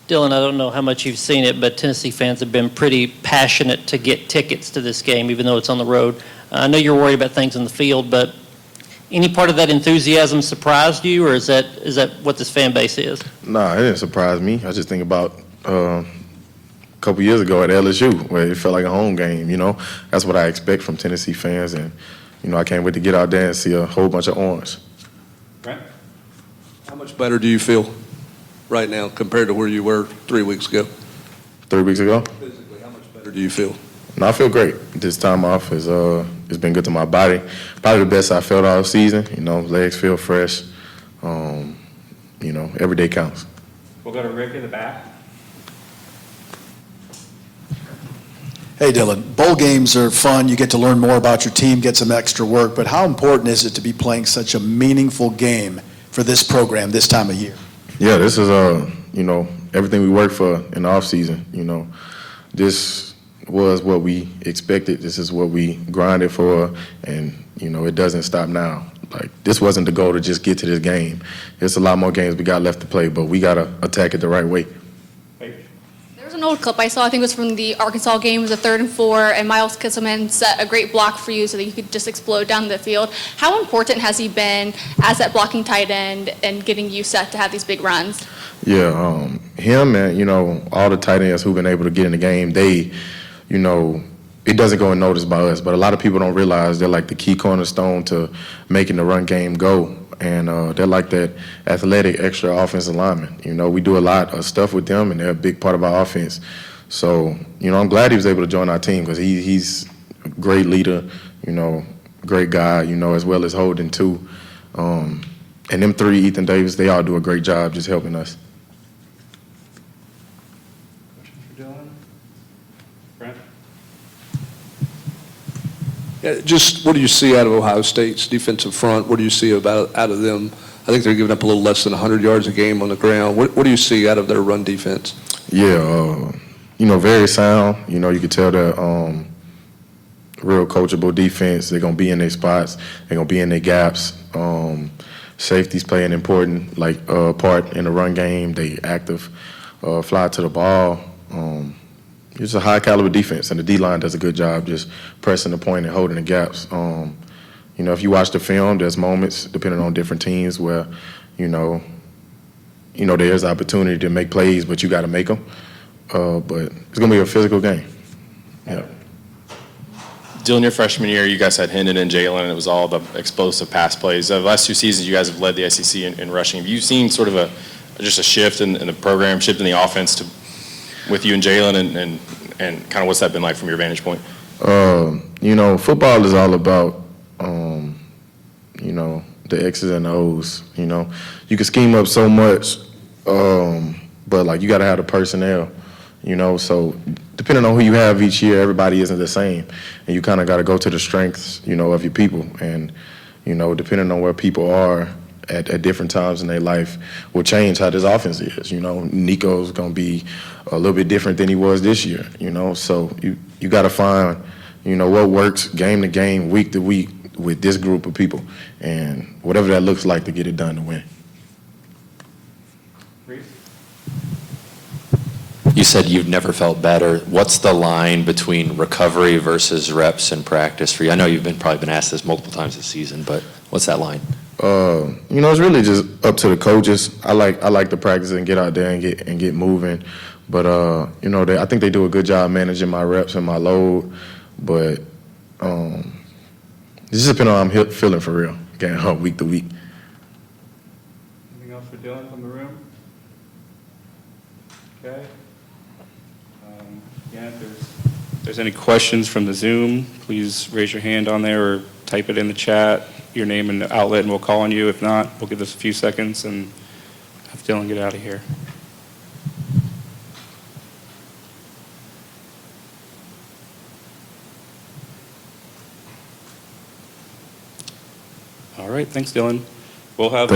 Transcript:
Dylan, I don't know how much you've seen it, but Tennessee fans have been pretty passionate to get tickets to this game, even though it's on the road. I know you're worried about things in the field, but any part of that enthusiasm surprised you, or is that what this fan base is? Nah, it didn't surprise me. I just think about a couple years ago at LSU, where it felt like a home game, you know. That's what I expect from Tennessee fans, and, you know, I can't wait to get out there and see a whole bunch of orange. Brent? How much better do you feel right now compared to where you were 3 weeks ago? 3 weeks ago? Physically, how much better do you feel? No, I feel great. This time off has it's been good to my body. Probably the best I felt all season. You know, legs feel fresh. You know, every day counts. We'll go to Rick in the back. Hey, Dylan, bowl games are fun. You get to learn more about your team, get some extra work, but how important is it to be playing such a meaningful game for this program this time of year? Yeah, this is, you know, everything we worked for in the off season. You know, this was what we expected. This is what we grinded for, and, you know, it doesn't stop now. Like, this wasn't the goal to just get to this game. There's a lot more games we got left to play, but we got to attack it the right way. There was an old clip I saw, I think it was from the Arkansas game, it was a 3rd and 4, and Miles Kisselman set a great block for you so that you could just explode down the field. How important has he been as that blocking tight end and getting you set to have these big runs? Yeah, him and, you know, all the tight ends who've been able to get in the game, they, you know, it doesn't go unnoticed by us, but a lot of people don't realize they're like the key cornerstone to making the run game go. And they're like that athletic extra offensive lineman. You know, we do a lot of stuff with them, and they're a big part of our offense. So, you know, I'm glad he was able to join our team because he's a great leader, you know, great guy, you know, as well as Holden too. And them three, Ethan Davis, they all do a great job just helping us. Question for Dylan? Brent? Yeah, just what do you see out of Ohio State's defensive front? What do you see out of them? I think they're giving up a little less than 100 yards a game on the ground. What do you see out of their run defense? Yeah, you know, very sound. You know, you could tell that real coachable defense. They're going to be in their spots. They're going to be in their gaps. Safeties play an important part in the run game. They active, fly to the ball. It's a high caliber defense, and the D-line does a good job just pressing the point and holding the gaps. You know, if you watch the film, there's moments, depending on different teams, where, you know, there's opportunity to make plays, but you got to make them. But it's going to be a physical game. Yeah. Dylan, your freshman year, you guys had Hendon and Jalen, and it was all about explosive pass plays. The last 2 seasons, you guys have led the SEC in rushing. Have you seen sort of just a shift in the program, shift in the offense with you and Jalen, and kind of what's that been like from your vantage point? You know, football is all about, you know, the X's and the O's. You know, you can scheme up so much, but, like, you got to have the personnel, you know. So depending on who you have each year, everybody isn't the same. And you kind of got to go to the strengths, you know, of your people. And, you know, depending on where people are at different times in their life will change how this offense is. You know, Nico's going to be a little bit different than he was this year, you know. So you got to find, you know, what works game to game, week to week with this group of people, and whatever that looks like to get it done to win. You said you've never felt better. What's the line between recovery versus reps and practice for you? I know you've probably been asked this multiple times this season, but what's that line? You know, it's really just up to the coaches. I like to practice and get out there and get moving, but you know, I think they do a good job managing my reps and my load. But this just depends on how I'm feeling for real, again, week to week. Anything else for Dylan from the room? Okay. Yeah, if there's any questions from the Zoom, please raise your hand on there or type it in the chat, your name and the outlet, and we'll call on you. If not, we'll give this a few seconds and have Dylan get out of here. All right, thanks, Dylan. We'll have